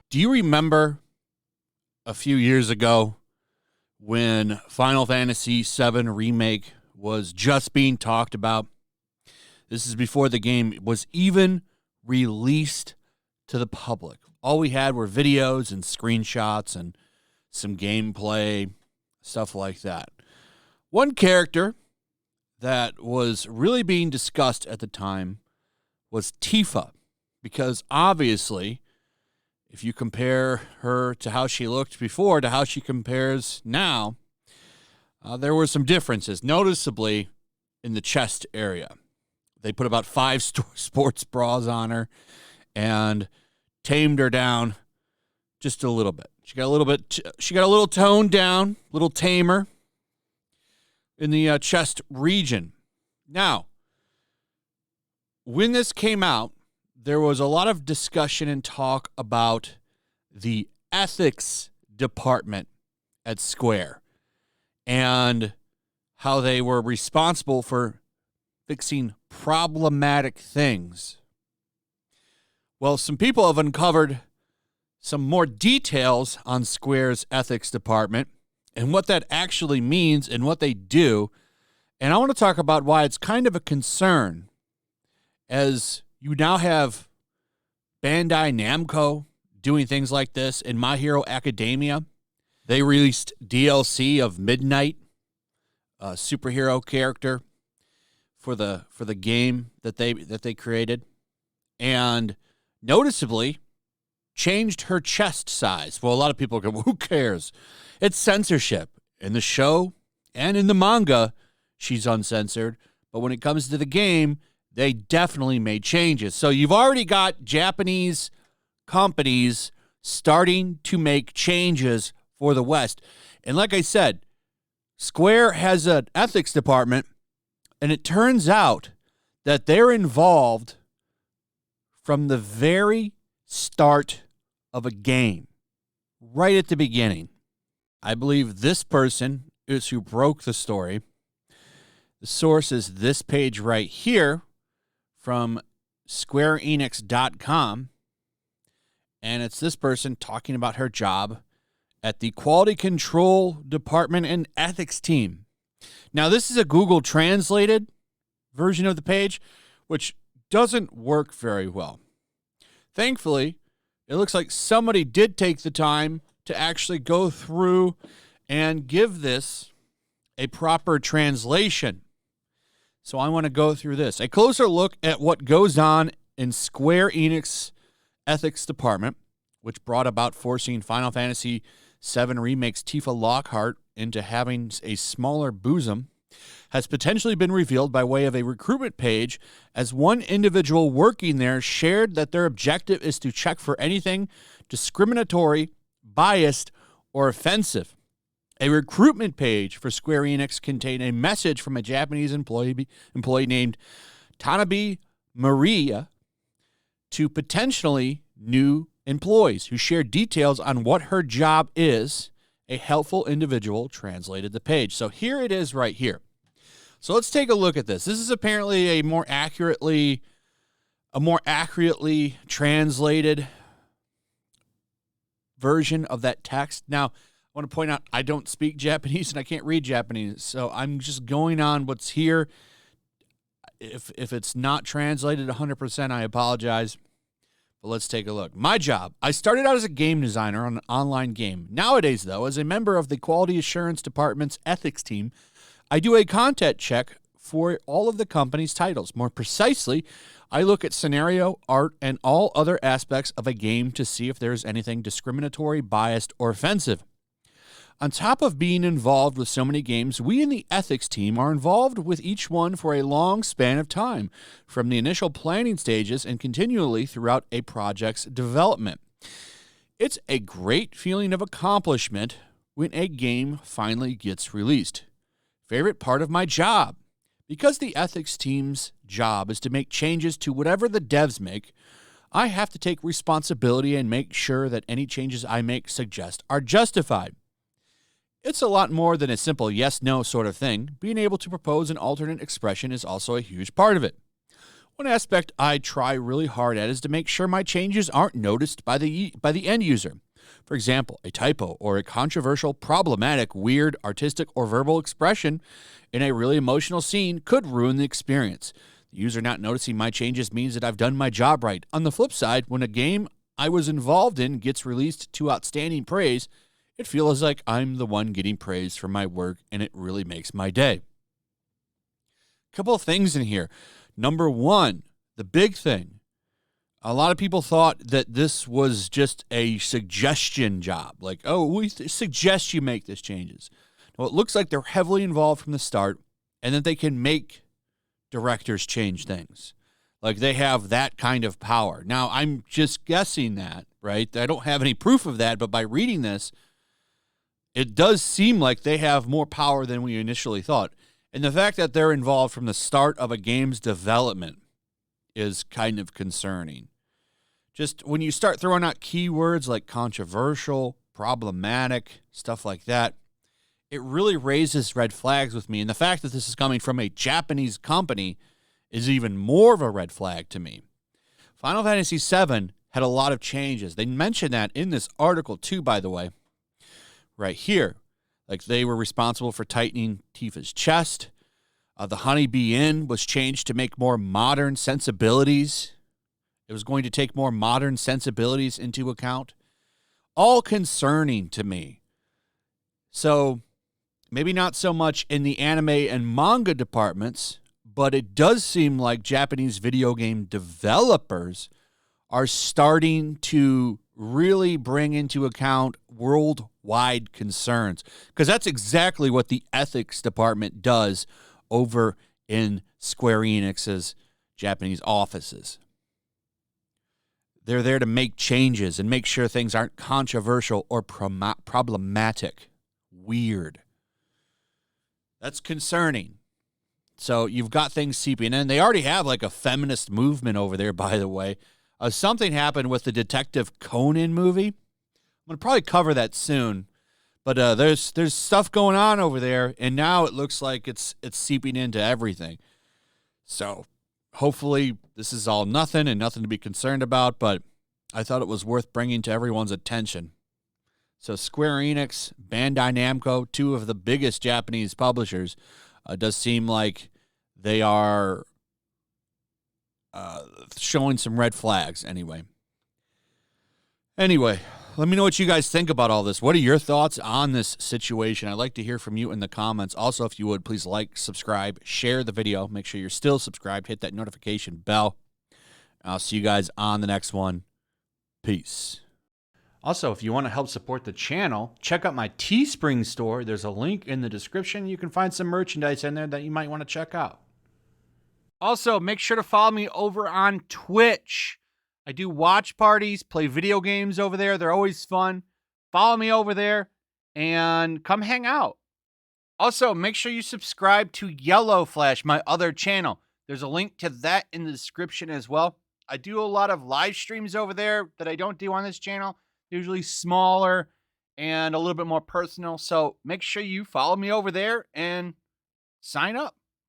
Do you remember a few years ago when Final Fantasy VII Remake was just being talked about? This is before the game was even released to the public. All we had were videos and screenshots and some gameplay, stuff like that. One character that was really being discussed at the time was Tifa, because obviously, if you compare her to how she looked before to how she compares now, there were some differences, noticeably in the chest area. They put about 5 sports bras on her and tamed her down just a little bit. She got a little toned down, a little tamer in the chest region. Now, when this came out, there was a lot of discussion and talk about the Ethics Department at Square and how they were responsible for fixing problematic things. Well, some people have uncovered some more details on Square's Ethics Department and what that actually means and what they do. And I want to talk about why it's kind of a concern, as you now have Bandai Namco doing things like this. In My Hero Academia, they released DLC of Midnight, a superhero character for the game that they created, and noticeably changed her chest size. Well, a lot of people go, well, who cares? It's censorship. In the show and in the manga, she's uncensored. But when it comes to the game, they definitely made changes. So you've already got Japanese companies starting to make changes for the West. And like I said, Square has an ethics department, and it turns out that they're involved from the very start of a game, right at the beginning. I believe this person is who broke the story. The source is this page right here from SquareEnix.com, and it's this person talking about her job at the Quality Control Department and Ethics Team. Now, this is a Google translated version of the page, which doesn't work very well. Thankfully, it looks like somebody did take the time to actually go through and give this a proper translation. So I want to go through this. A closer look at what goes on in Square Enix Ethics Department, which brought about forcing Final Fantasy VII Remake's Tifa Lockhart into having a smaller bosom, has potentially been revealed by way of a recruitment page, as one individual working there shared that their objective is to check for anything discriminatory, biased, or offensive. A recruitment page for Square Enix contained a message from a Japanese employee named Tanabe Maria to potentially new employees who shared details on what her job is. A helpful individual translated the page. So here it is right here. So let's take a look at this. This is apparently a more accurately translated version of that text. Now, I want to point out I don't speak Japanese and I can't read Japanese, so I'm just going on what's here. If it's not translated 100%, I apologize. But let's take a look. My job. I started out as a game designer on an online game. Nowadays, though, as a member of the Quality Assurance Department's ethics team, I do a content check for all of the company's titles. More precisely, I look at scenario, art, and all other aspects of a game to see if there's anything discriminatory, biased, or offensive. On top of being involved with so many games, we in the ethics team are involved with each one for a long span of time, from the initial planning stages and continually throughout a project's development. It's a great feeling of accomplishment when a game finally gets released. Favorite part of my job. Because the ethics team's job is to make changes to whatever the devs make, I have to take responsibility and make sure that any changes I suggest are justified. It's a lot more than a simple yes-no sort of thing. Being able to propose an alternate expression is also a huge part of it. One aspect I try really hard at is to make sure my changes aren't noticed by the end user. For example, a typo or a controversial, problematic, weird, artistic, or verbal expression in a really emotional scene could ruin the experience. The user not noticing my changes means that I've done my job right. On the flip side, when a game I was involved in gets released to outstanding praise, it feels like I'm the one getting praise for my work, and it really makes my day. Couple of things in here. Number one, the big thing. A lot of people thought that this was just a suggestion job. Like, oh, we suggest you make these changes. Well, it looks like they're heavily involved from the start, and that they can make directors change things. Like, they have that kind of power. Now, I'm just guessing that, right? I don't have any proof of that, but by reading this, it does seem like they have more power than we initially thought. And the fact that they're involved from the start of a game's development is kind of concerning. Just when you start throwing out keywords like controversial, problematic, stuff like that, it really raises red flags with me. And the fact that this is coming from a Japanese company is even more of a red flag to me. Final Fantasy VII had a lot of changes. They mentioned that in this article too, by the way, right here. Like, they were responsible for tightening Tifa's chest. The Honeybee Inn was changed to make more modern sensibilities. It was going to take more modern sensibilities into account. All concerning to me. So, maybe not so much in the anime and manga departments, but it does seem like Japanese video game developers are starting to really bring into account worldwide concerns, because that's exactly what the ethics department does over in Square Enix's Japanese offices. They're there to make changes and make sure things aren't controversial or problematic. Weird. That's concerning. So you've got things seeping in. They already have like a feminist movement over there, by the way. Something happened with the Detective Conan movie. I'm going to probably cover that soon. But there's stuff going on over there, and now it looks like it's seeping into everything. So hopefully this is all nothing and nothing to be concerned about, but I thought it was worth bringing to everyone's attention. So Square Enix, Bandai Namco, two of the biggest Japanese publishers, does seem like they are showing some red flags anyway. Anyway, let me know what you guys think about all this. What are your thoughts on this situation? I'd like to hear from you in the comments. Also, if you would, please like, subscribe, share the video. Make sure you're still subscribed. Hit that notification bell. I'll see you guys on the next one. Peace. Also, if you want to help support the channel, check out my Teespring store. There's a link in the description. You can find some merchandise in there that you might want to check out. Also, make sure to follow me over on Twitch. I do watch parties, play video games over there. They're always fun. Follow me over there and come hang out. Also, make sure you subscribe to YellowFlash, my other channel. There's a link to that in the description as well. I do a lot of live streams over there that I don't do on this channel. Usually smaller and a little bit more personal. So make sure you follow me over there and sign up.